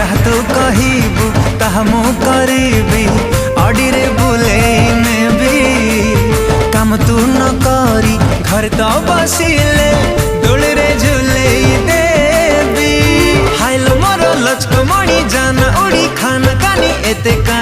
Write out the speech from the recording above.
जहाँ तू कहबू ताहा मु करीबी अडी रे बुले नेबी काम तू न करी घर तो बसिले डोली रे झूले देबी हाइलो मोर लचक मणि जाना उड़ी खाना कानी एते का